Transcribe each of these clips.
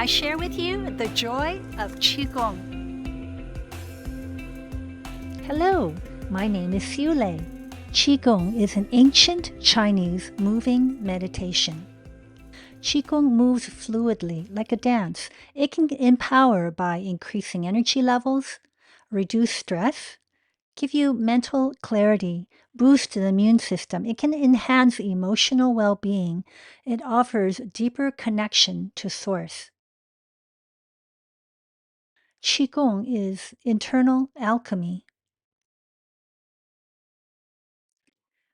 I share with you the joy of Qigong. Hello, my name is Xiu Lei. Qigong is an ancient Chinese moving meditation. Qigong moves fluidly like a dance. It can empower by increasing energy levels, reduce stress, give you mental clarity, boost the immune system. It can enhance emotional well-being. It offers deeper connection to source. Qigong is internal alchemy.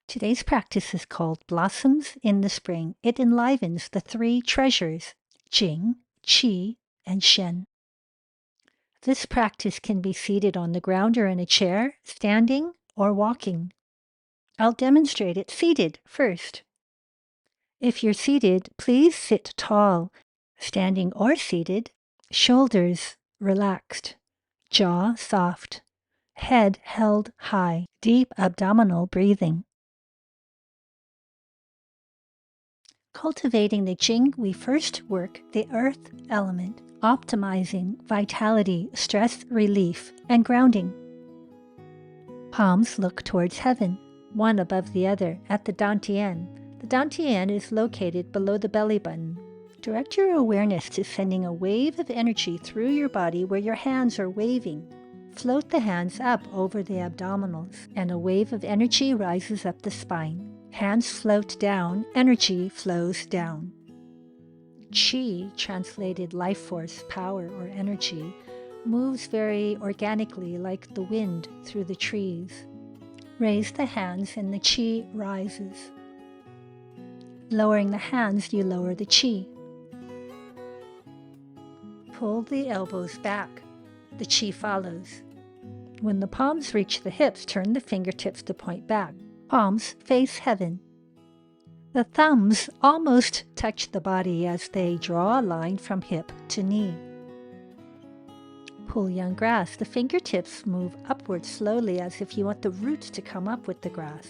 Today's practice is called Blossoms in the Spring. It enlivens the three treasures, Jing, Qi, and Shen. This practice can be seated on the ground or in a chair, standing, or walking. I'll demonstrate it seated first. If you're seated, please sit tall, standing or seated, shoulders relaxed, jaw soft, head held high, deep abdominal breathing. Cultivating the Jing, we first work the earth element, optimizing vitality, stress relief, and grounding. Palms look towards heaven, one above the other, at the dantian. The dantian is located below the belly button. Direct your awareness to sending a wave of energy through your body where your hands are waving. Float the hands up over the abdominals, and a wave of energy rises up the spine. Hands float down, energy flows down. Qi, translated life force, power, or energy, moves very organically like the wind through the trees. Raise the hands and the qi rises. Lowering the hands, you lower the qi. Pull the elbows back. The qi follows. When the palms reach the hips, turn the fingertips to point back. Palms face heaven. The thumbs almost touch the body as they draw a line from hip to knee. Pull young grass. The fingertips move upward slowly as if you want the roots to come up with the grass.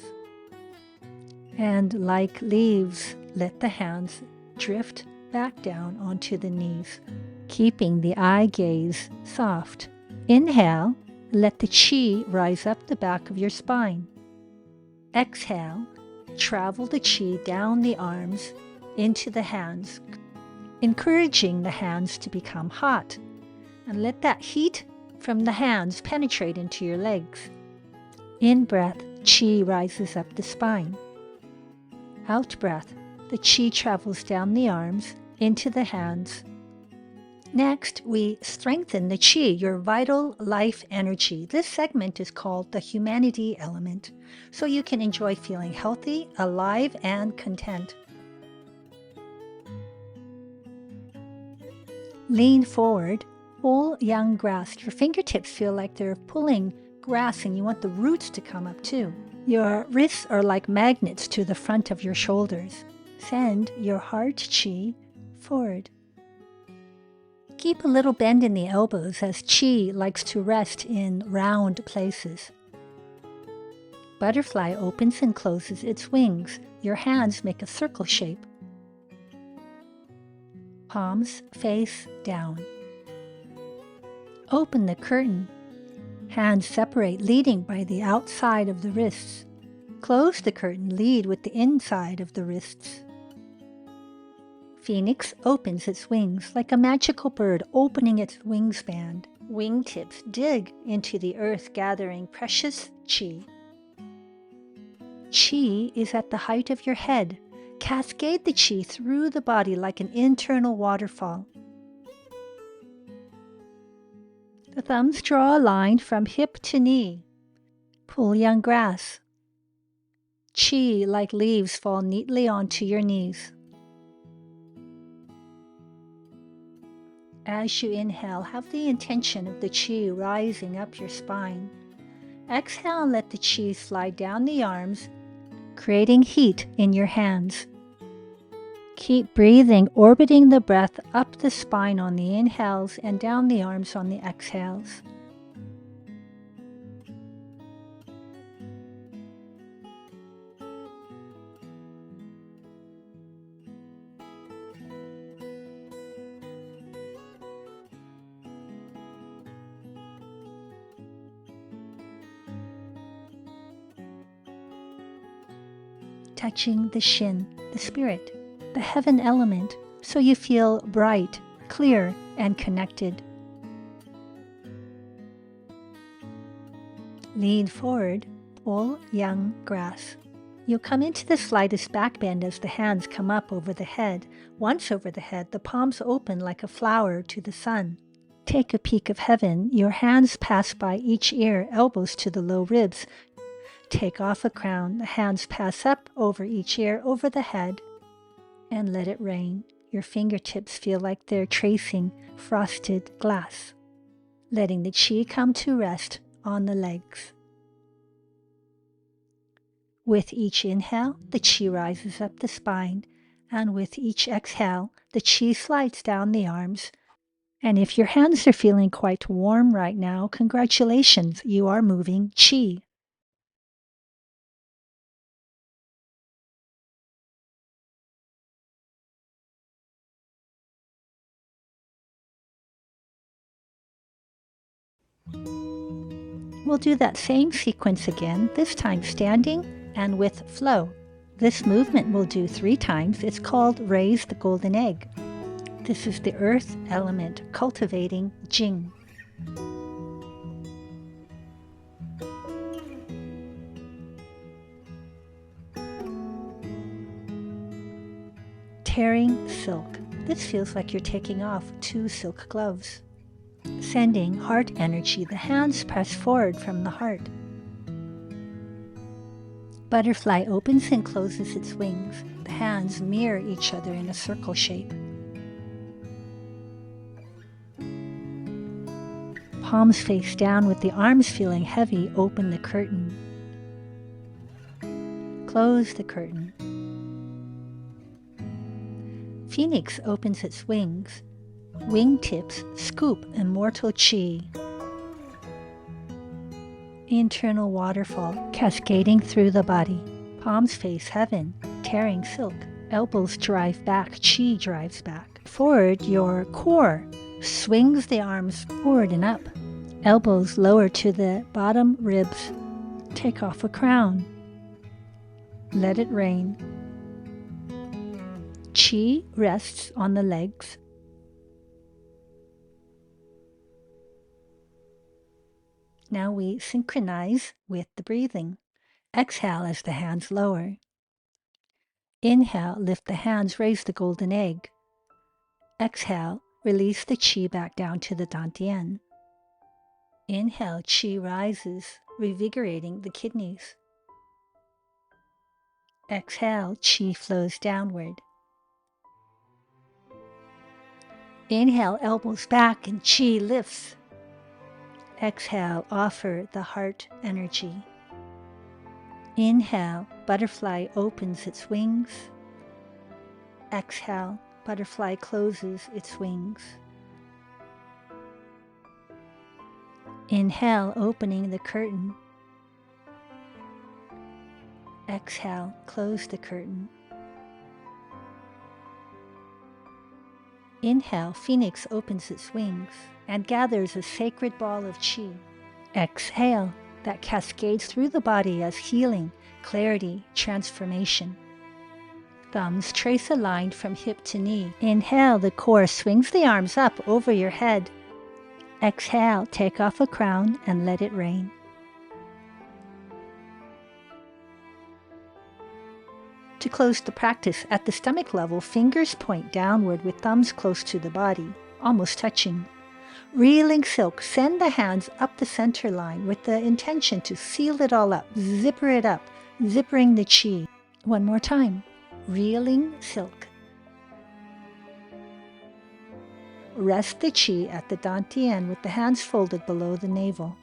And like leaves, let the hands drift back down onto the knees, keeping the eye gaze soft. Inhale, let the qi rise up the back of your spine. Exhale, travel the qi down the arms into the hands, encouraging the hands to become hot. And let that heat from the hands penetrate into your legs. In breath, qi rises up the spine. Out breath, the qi travels down the arms into the hands. Next, we strengthen the qi, your vital life energy. This segment is called the humanity element, so you can enjoy feeling healthy, alive, and content. Lean forward, pull young grass. Your fingertips feel like they're pulling grass and you want the roots to come up too. Your wrists are like magnets to the front of your shoulders. Send your heart qi forward. Keep a little bend in the elbows as qi likes to rest in round places. Butterfly opens and closes its wings. Your hands make a circle shape. Palms face down. Open the curtain. Hands separate, leading by the outside of the wrists. Close the curtain, lead with the inside of the wrists. Phoenix opens its wings like a magical bird opening its wingspan. Wingtips dig into the earth, gathering precious qi. Qi is at the height of your head. Cascade the qi through the body like an internal waterfall. The thumbs draw a line from hip to knee. Pull young grass. Qi, like leaves, fall neatly onto your knees. As you inhale, have the intention of the qi rising up your spine. Exhale and let the qi slide down the arms, creating heat in your hands. Keep breathing, orbiting the breath up the spine on the inhales and down the arms on the exhales. touching the Shen, the spirit, the heaven element, so you feel bright, clear, and connected. Lean forward, pull young grass. You'll come into the slightest back bend as the hands come up over the head. Once over the head, the palms open like a flower to the sun. Take a peek of heaven. Your hands pass by each ear, elbows to the low ribs. Take off a crown. The hands pass up over each ear, over the head, and let it rain. Your fingertips feel like they're tracing frosted glass, letting the qi come to rest on the legs. With each inhale, the qi rises up the spine, and with each exhale, the qi slides down the arms. And if your hands are feeling quite warm right now, congratulations, you are moving qi. We'll do that same sequence again, this time standing and with flow. This movement we'll do 3 times. It's called Raise the Golden Egg. This is the earth element, cultivating Jing. Tearing silk. This feels like you're taking off 2 silk gloves. Sending heart energy. The hands press forward from the heart. Butterfly opens and closes its wings. The hands mirror each other in a circle shape. Palms face down with the arms feeling heavy. Open the curtain. Close the curtain. Phoenix opens its wings. Wingtips scoop immortal qi. Internal waterfall cascading through the body. Palms face heaven, tearing silk. Elbows drive back, qi drives back. Forward, your core swings the arms forward and up. Elbows lower to the bottom ribs. Take off a crown. Let it rain. Qi rests on the legs. Now we synchronize with the breathing. Exhale as the hands lower. Inhale, lift the hands, raise the golden egg. Exhale, release the qi back down to the dantian. Inhale, qi rises, revigorating the kidneys. Exhale, qi flows downward. Inhale, elbows back and qi lifts. Exhale, offer the heart energy. Inhale, butterfly opens its wings. Exhale, butterfly closes its wings. Inhale, opening the curtain. Exhale, close the curtain. Inhale, phoenix opens its wings and gathers a sacred ball of qi. Exhale, that cascades through the body as healing, clarity, transformation. Thumbs trace a line from hip to knee. Inhale, the core swings the arms up over your head. Exhale, take off a crown and let it rain. To close the practice, at the stomach level, fingers point downward with thumbs close to the body, almost touching. Reeling silk, send the hands up the center line with the intention to seal it all up, zipper it up, zippering the qi. One more time. Reeling silk. Rest the qi at the dantian with the hands folded below the navel.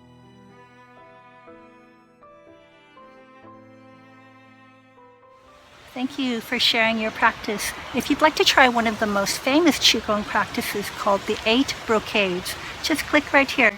Thank you for sharing your practice. If you'd like to try one of the most famous Qigong practices called the 8 brocades, just click right here.